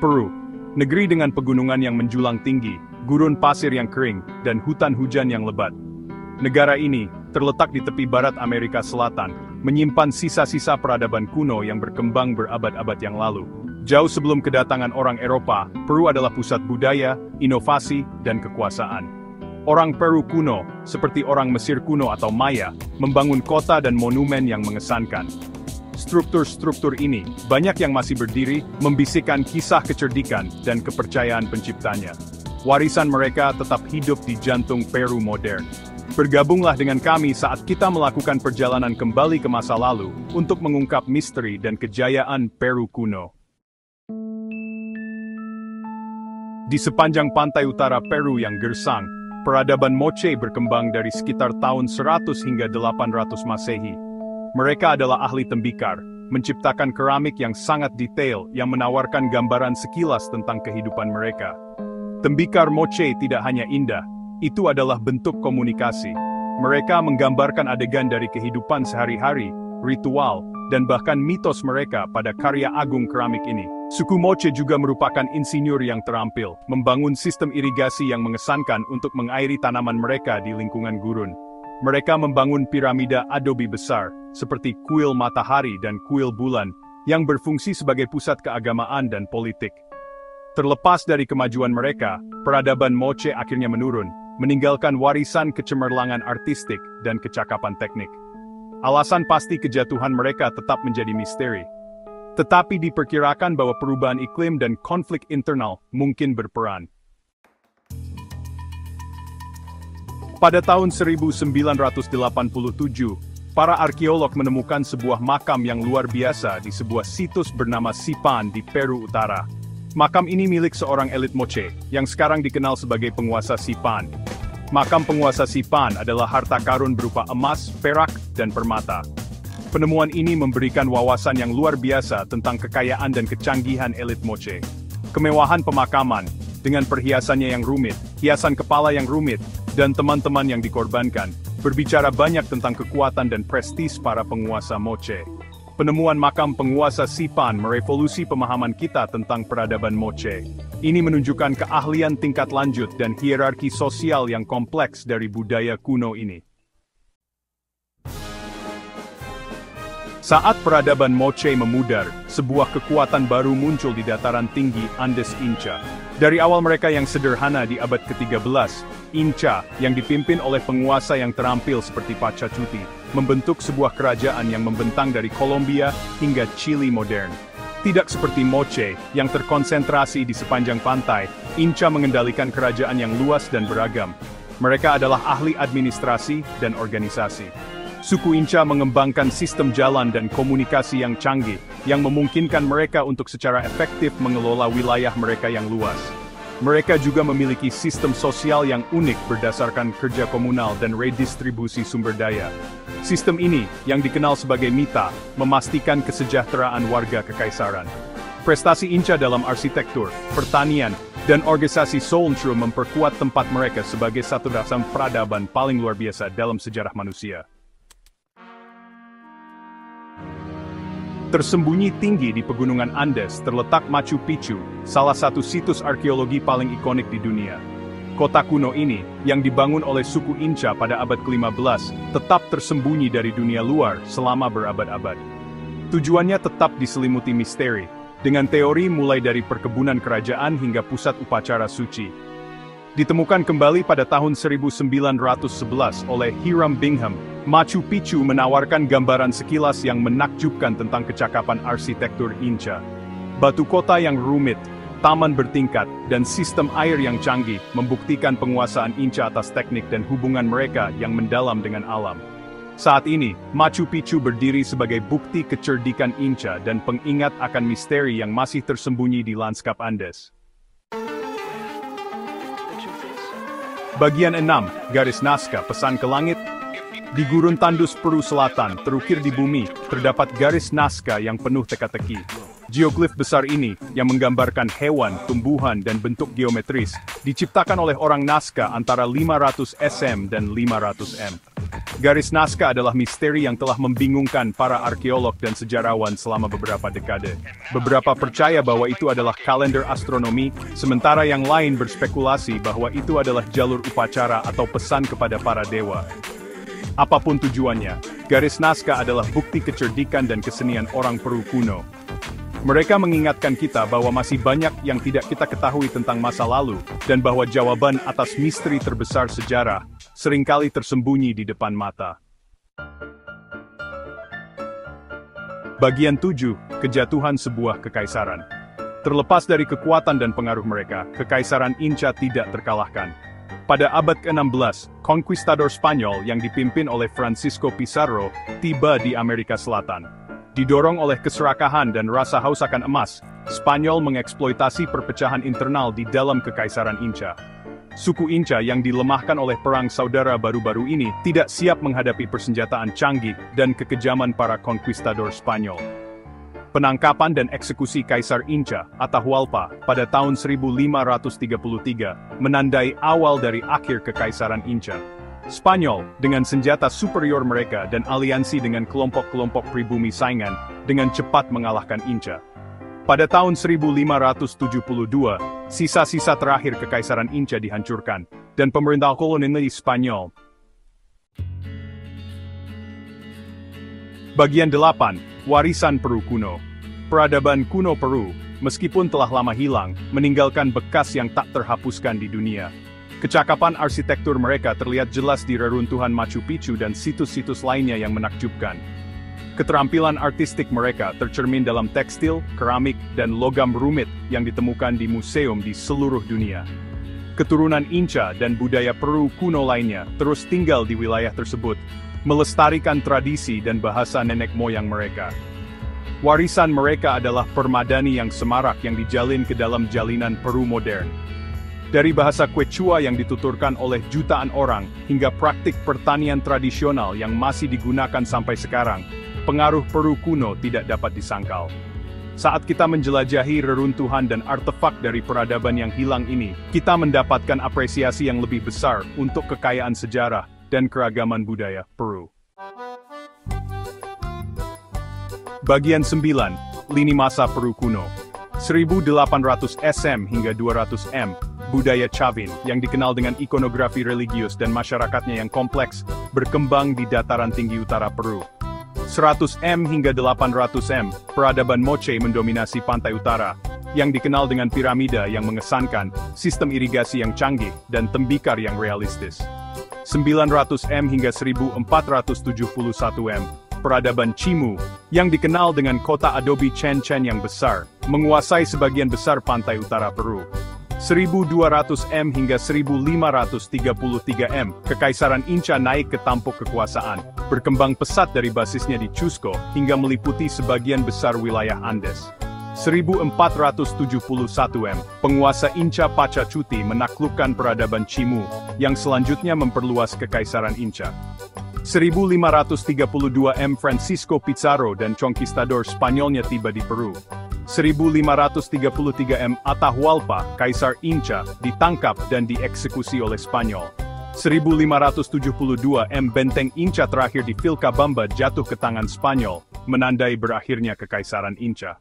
Peru, negeri dengan pegunungan yang menjulang tinggi, gurun pasir yang kering, dan hutan hujan yang lebat. Negara ini, terletak di tepi barat Amerika Selatan, menyimpan sisa-sisa peradaban kuno yang berkembang berabad-abad yang lalu. Jauh sebelum kedatangan orang Eropa, Peru adalah pusat budaya, inovasi, dan kekuasaan. Orang Peru kuno, seperti orang Mesir kuno atau Maya, membangun kota dan monumen yang mengesankan. Struktur-struktur ini, banyak yang masih berdiri, membisikkan kisah kecerdikan dan kepercayaan penciptanya. Warisan mereka tetap hidup di jantung Peru modern. Bergabunglah dengan kami saat kita melakukan perjalanan kembali ke masa lalu, untuk mengungkap misteri dan kejayaan Peru kuno. Di sepanjang pantai utara Peru yang gersang, peradaban Moche berkembang dari sekitar tahun 100 hingga 800 Masehi. Mereka adalah ahli tembikar, menciptakan keramik yang sangat detail yang menawarkan gambaran sekilas tentang kehidupan mereka. Tembikar Moche tidak hanya indah, itu adalah bentuk komunikasi. Mereka menggambarkan adegan dari kehidupan sehari-hari, ritual, dan bahkan mitos mereka pada karya agung keramik ini. Suku Moche juga merupakan insinyur yang terampil, membangun sistem irigasi yang mengesankan untuk mengairi tanaman mereka di lingkungan gurun. Mereka membangun piramida adobe besar, seperti kuil matahari dan kuil bulan, yang berfungsi sebagai pusat keagamaan dan politik. Terlepas dari kemajuan mereka, peradaban Moche akhirnya menurun, meninggalkan warisan kecemerlangan artistik dan kecakapan teknik. Alasan pasti kejatuhan mereka tetap menjadi misteri. Tetapi diperkirakan bahwa perubahan iklim dan konflik internal mungkin berperan. Pada tahun 1987, para arkeolog menemukan sebuah makam yang luar biasa di sebuah situs bernama Sipan di Peru Utara. Makam ini milik seorang elit Moche, yang sekarang dikenal sebagai penguasa Sipan. Makam penguasa Sipan adalah harta karun berupa emas, perak, dan permata. Penemuan ini memberikan wawasan yang luar biasa tentang kekayaan dan kecanggihan elit Moche. Kemewahan pemakaman, dengan perhiasannya yang rumit, hiasan kepala yang rumit, dan teman-teman yang dikorbankan, berbicara banyak tentang kekuatan dan prestis para penguasa Moche. Penemuan makam penguasa Sipan merevolusi pemahaman kita tentang peradaban Moche. Ini menunjukkan keahlian tingkat lanjut dan hierarki sosial yang kompleks dari budaya kuno ini. Saat peradaban Moche memudar, sebuah kekuatan baru muncul di dataran tinggi Andes Inca. Dari awal mereka yang sederhana di abad ke-13, Inca, yang dipimpin oleh penguasa yang terampil seperti Pachacuti, membentuk sebuah kerajaan yang membentang dari Kolombia hingga Chili modern. Tidak seperti Moche, yang terkonsentrasi di sepanjang pantai, Inca mengendalikan kerajaan yang luas dan beragam. Mereka adalah ahli administrasi dan organisasi. Suku Inca mengembangkan sistem jalan dan komunikasi yang canggih, yang memungkinkan mereka untuk secara efektif mengelola wilayah mereka yang luas. Mereka juga memiliki sistem sosial yang unik berdasarkan kerja komunal dan redistribusi sumber daya. Sistem ini, yang dikenal sebagai mita, memastikan kesejahteraan warga kekaisaran. Prestasi Inca dalam arsitektur, pertanian, dan organisasi Solntru memperkuat tempat mereka sebagai satu dasar peradaban paling luar biasa dalam sejarah manusia. Tersembunyi tinggi di pegunungan Andes terletak Machu Picchu, salah satu situs arkeologi paling ikonik di dunia. Kota kuno ini, yang dibangun oleh suku Inca pada abad ke-15, tetap tersembunyi dari dunia luar selama berabad-abad. Tujuannya tetap diselimuti misteri, dengan teori mulai dari perkebunan kerajaan hingga pusat upacara suci. Ditemukan kembali pada tahun 1911 oleh Hiram Bingham, Machu Picchu menawarkan gambaran sekilas yang menakjubkan tentang kecakapan arsitektur Inca. Batu kota yang rumit, taman bertingkat, dan sistem air yang canggih membuktikan penguasaan Inca atas teknik dan hubungan mereka yang mendalam dengan alam. Saat ini, Machu Picchu berdiri sebagai bukti kecerdikan Inca dan pengingat akan misteri yang masih tersembunyi di lanskap Andes. Bagian 6, Garis Nazca Pesan ke Langit. Di gurun tandus Peru Selatan, terukir di bumi, terdapat garis Nazca yang penuh teka-teki. Geoglif besar ini, yang menggambarkan hewan, tumbuhan, dan bentuk geometris, diciptakan oleh orang Nazca antara 500 SM dan 500 M. Garis Nazca adalah misteri yang telah membingungkan para arkeolog dan sejarawan selama beberapa dekade. Beberapa percaya bahwa itu adalah kalender astronomi, sementara yang lain berspekulasi bahwa itu adalah jalur upacara atau pesan kepada para dewa. Apapun tujuannya, garis Nazca adalah bukti kecerdikan dan kesenian orang Peru kuno. Mereka mengingatkan kita bahwa masih banyak yang tidak kita ketahui tentang masa lalu, dan bahwa jawaban atas misteri terbesar sejarah seringkali tersembunyi di depan mata. Bagian 7. Kejatuhan sebuah kekaisaran. Terlepas dari kekuatan dan pengaruh mereka, Kekaisaran Inca tidak terkalahkan. Pada abad ke-16, konquistador Spanyol yang dipimpin oleh Francisco Pizarro tiba di Amerika Selatan. Didorong oleh keserakahan dan rasa haus akan emas, Spanyol mengeksploitasi perpecahan internal di dalam Kekaisaran Inca. Suku Inca yang dilemahkan oleh perang saudara baru-baru ini tidak siap menghadapi persenjataan canggih dan kekejaman para konquistador Spanyol. Penangkapan dan eksekusi Kaisar Inca, Atahualpa, pada tahun 1533, menandai awal dari akhir Kekaisaran Inca. Spanyol, dengan senjata superior mereka dan aliansi dengan kelompok-kelompok pribumi saingan, dengan cepat mengalahkan Inca. Pada tahun 1572, sisa-sisa terakhir Kekaisaran Inca dihancurkan, dan pemerintah kolonialis Spanyol. Bagian 8. Warisan Peru kuno. Peradaban kuno Peru, meskipun telah lama hilang, meninggalkan bekas yang tak terhapuskan di dunia. Kecakapan arsitektur mereka terlihat jelas di reruntuhan Machu Picchu dan situs-situs lainnya yang menakjubkan. Keterampilan artistik mereka tercermin dalam tekstil, keramik, dan logam rumit yang ditemukan di museum di seluruh dunia. Keturunan Inca dan budaya Peru kuno lainnya terus tinggal di wilayah tersebut, melestarikan tradisi dan bahasa nenek moyang mereka. Warisan mereka adalah permadani yang semarak yang dijalin ke dalam jalinan Peru modern. Dari bahasa Quechua yang dituturkan oleh jutaan orang, hingga praktik pertanian tradisional yang masih digunakan sampai sekarang, pengaruh Peru kuno tidak dapat disangkal. Saat kita menjelajahi reruntuhan dan artefak dari peradaban yang hilang ini, kita mendapatkan apresiasi yang lebih besar untuk kekayaan sejarah dan keragaman budaya Peru. Bagian 9. Lini masa Peru kuno. 1800 SM hingga 200 M. Budaya Chavin, yang dikenal dengan ikonografi religius dan masyarakatnya yang kompleks, berkembang di dataran tinggi utara Peru. 100 M hingga 800 M, peradaban Moche mendominasi pantai utara, yang dikenal dengan piramida yang mengesankan, sistem irigasi yang canggih, dan tembikar yang realistis. 900 M hingga 1471 M, peradaban Chimu, yang dikenal dengan kota adobe Chen Chen yang besar, menguasai sebagian besar pantai utara Peru. 1200 M hingga 1533 M, Kekaisaran Inca naik ke tampuk kekuasaan, berkembang pesat dari basisnya di Cusco, hingga meliputi sebagian besar wilayah Andes. 1471 M, penguasa Inca Pachacuti menaklukkan peradaban Chimu, yang selanjutnya memperluas Kekaisaran Inca. 1532 M, Francisco Pizarro dan conquistador Spanyolnya tiba di Peru. 1533 M, Atahualpa, Kaisar Inca, ditangkap dan dieksekusi oleh Spanyol. 1572 M, benteng Inca terakhir di Vilcabamba jatuh ke tangan Spanyol, menandai berakhirnya Kekaisaran Inca.